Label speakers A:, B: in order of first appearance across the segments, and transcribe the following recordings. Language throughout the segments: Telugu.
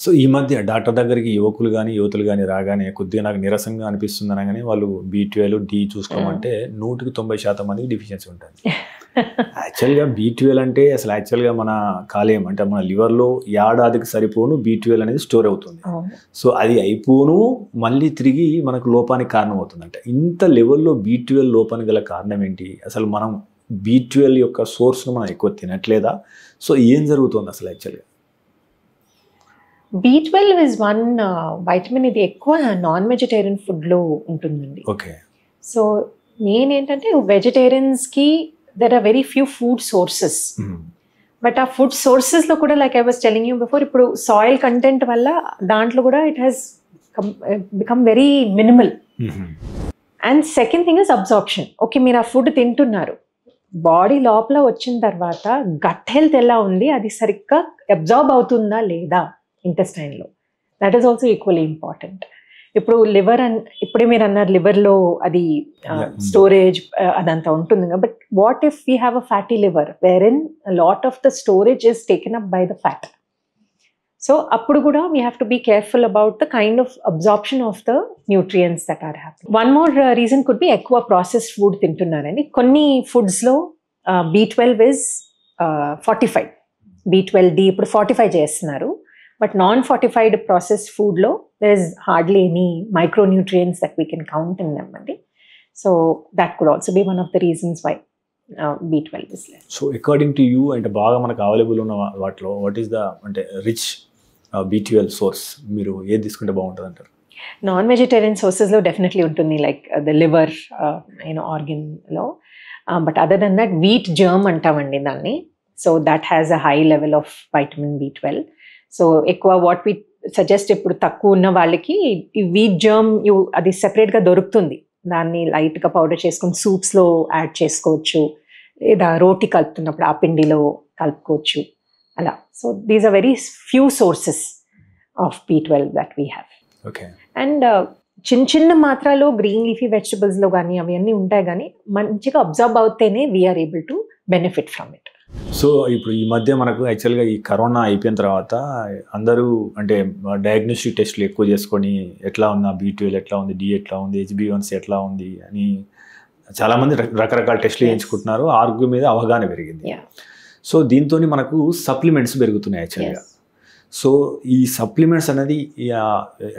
A: సో ఈ మధ్య డాక్టర్ దగ్గరికి యువకులు గానీ, యువతులు గానీ రాగానే కొద్దిగా నాకు నీరసంగా అనిపిస్తుంది అనగానే వాళ్ళు B12, D చూసుకోమంటే 100% మందికి డెఫిషియన్సీ ఉంటుంది. యాక్చువల్‌గా B12 అంటే అసలు యాక్చువల్‌గా మన కాలేయం అంటే మన లివర్‌లో ఏడాదికి సరిపోను B12 అనేది స్టోర్ అవుతుంది. సో అది అయిపోను మళ్ళీ తిరిగి మనకు లోపానికి కారణం అవుతుందంట. ఇంత లెవెల్‌లో B12 లోపానికి గల కారణం ఏంటి? అసలు మనం B12 యొక్క సోర్స్‌ను మనం ఎక్కువ తినట్లేదా? సో ఏం జరుగుతుంది అసలు యాక్చువల్‌గా?
B: B12 is one vitamin. ఇది ఎక్కువ నాన్ వెజిటేరియన్ ఫుడ్లో ఉంటుందండి.
A: ఓకే.
B: సో నేనేంటంటే వెజిటేరియన్స్కి there are very few food sources. But ఆ ఫుడ్ సోర్సెస్లో కూడా like I was telling you before, ఇప్పుడు సాయిల్ కంటెంట్ వల్ల దాంట్లో కూడా it has become very minimal. And second thing is absorption. Okay, మీరు ఆ ఫుడ్ తింటున్నారు, బాడీ లోపల వచ్చిన తర్వాత గట్ హెల్త్ ఎలా ఉంది, అది సరిగ్గా అబ్జార్బ్ అవుతుందా లేదా ఇంటెస్టైన్లో, that is also equally important. ఇప్పుడు లివర్ ఇప్పుడే మీరు అన్నారు లివర్లో అది స్టోరేజ్ అదంతా ఉంటుంది. But what if we have a fatty liver where in lot of the storage is taken up by the fat. So అప్పుడు కూడా we have to be careful about the kind of absorption of the nutrients that are happy. One more reason could be ఎక్కువ ప్రాసెస్డ్ ఫుడ్ తింటున్నారని. కొన్ని ఫుడ్స్లో B12 ఇస్ 45, B12D ఇప్పుడు 45 చేస్తున్నారు. బట్ నాన్ ఫార్టిఫైడ్ ప్రాసెస్డ్ ఫుడ్లో there is hardly any micronutrients that we can count in them అండి. So that could also be one of the reasons why B12 is less.
A: So according to you అంటే బాగా మనకు అవైలబుల్ ఉన్న వాటిలో వాట్ ఈస్ ద అంటే రిచ్ B12 సోర్స్ మీరు ఏది తీసుకుంటే బాగుంటుంది అంటారు?
B: నాన్ వెజిటేరియన్ సోర్సెస్లో డెఫినెట్లీ ఉంటుంది, లైక్ ద లివర్ ఆర్గన్లో. But other then that wheat germ అంటామండి దాన్ని. So that has a high level of vitamin B12. So ఎక్కువ వాట్ వి సజెస్ట్ ఇప్పుడు తక్కువ ఉన్న వాళ్ళకి ఈ వీట్ జర్మ్ అది సెపరేట్గా దొరుకుతుంది. దాన్ని లైట్గా పౌడర్ చేసుకుని సూప్స్లో యాడ్ చేసుకోవచ్చు, లేదా రోటీ కలుపుతున్నప్పుడు ఆ పిండిలో కలుపుకోవచ్చు అలా. So these are very few sources of B12 that we have.
A: Okay.
B: And చిన్న చిన్న మాత్రాలు గ్రీన్ లీఫీ వెజిటబుల్స్లో కానీ అవన్నీ ఉంటాయి, కానీ మంచిగా అబ్జర్వ్ అవుతేనే we are able to benefit from it.
A: So ఇప్పుడు ఈ మధ్య మనకు యాక్చువల్గా ఈ కరోనా అయిపోయిన తర్వాత అందరూ అంటే డయాగ్నోస్టిక్ టెస్ట్లు ఎక్కువ చేసుకొని ఎట్లా ఉందా B12 ఎట్లా ఉంది, D ఎట్లా ఉంది, HbA1c ఎట్లా ఉంది అని చాలామంది రకరకాల టెస్ట్లు చేయించుకుంటున్నారు. ఆరోగ్యం మీద అవగాహన పెరిగింది. సో దీంతో మనకు సప్లిమెంట్స్ పెరుగుతున్నాయి యాక్చువల్గా. సో ఈ సప్లిమెంట్స్ అనేది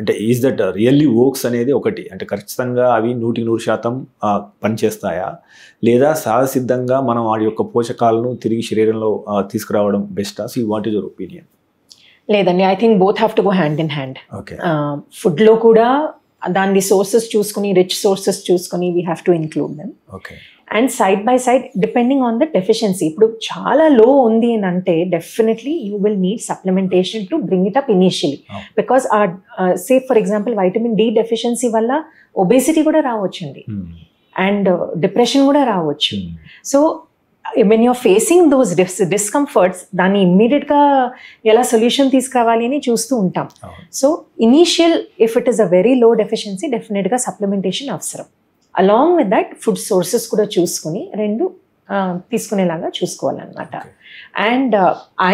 A: అంటే ఈజ్ దట్ రియల్లీ వర్క్స్ అనేది ఒకటి, అంటే ఖచ్చితంగా అవి 100% పనిచేస్తాయా, లేదా సహజసిద్ధంగా మనం వాటి యొక్క పోషకాలను తిరిగి శరీరంలో తీసుకురావడం బెస్టా? So what is your opinion?
B: లేదండి, I think both have to go hand in hand.
A: Okay.
B: ఫుడ్లో కూడా దాని సోర్సెస్ చూసుకుని, రిచ్ సోర్సెస్ చూసుకుని we have to include them.
A: Okay.
B: And side by side depending on the deficiency. ఇప్పుడు చాలా లో ఉంది అని అంటే definitely you will need supplementation to bring it up initially. Because say for example vitamin D deficiency వల్ల ఒబేసిటీ కూడా రావచ్చండి, అండ్ డిప్రెషన్ కూడా రావచ్చు. So when you're facing those discomforts, దాన్ని ఇమ్మీడియట్గా ఎలా సొల్యూషన్ తీసుకురావాలి అని చూస్తూ ఉంటాం. So initial if it is a very low deficiency డెఫినెట్గా సప్లిమెంటేషన్ అవసరం. Along with that food sources కూడా చూసుకుని రెండు తీసుకునేలాగా చూసుకోవాలన్నమాట. And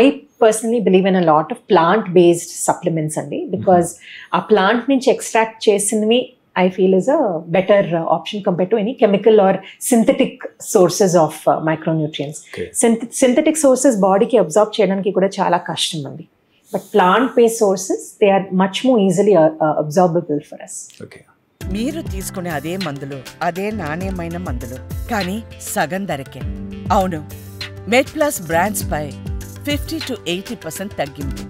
B: I personally believe in a lot of plant based supplements అండి, బికాజ్ ఆ ప్లాంట్ నుంచి ఎక్స్ట్రాక్ట్ చేసినవి I feel is a better option compared to any chemical or synthetic sources of micronutrients.
A: Okay.
B: Synthetic sources body ki absorb cheyadaniki kuda chaala kashtam andi, but plant based sources they are much more easily absorbable for us.
A: Okay.
C: మీరు తీసుకునే అదే మందులు, అదే నాణ్యమైన మందులు, కానీ సగం ధరకే. అవును, మెడ్ ప్లస్ బ్రాండ్స్ పై 50 to 80% తగ్గింపు.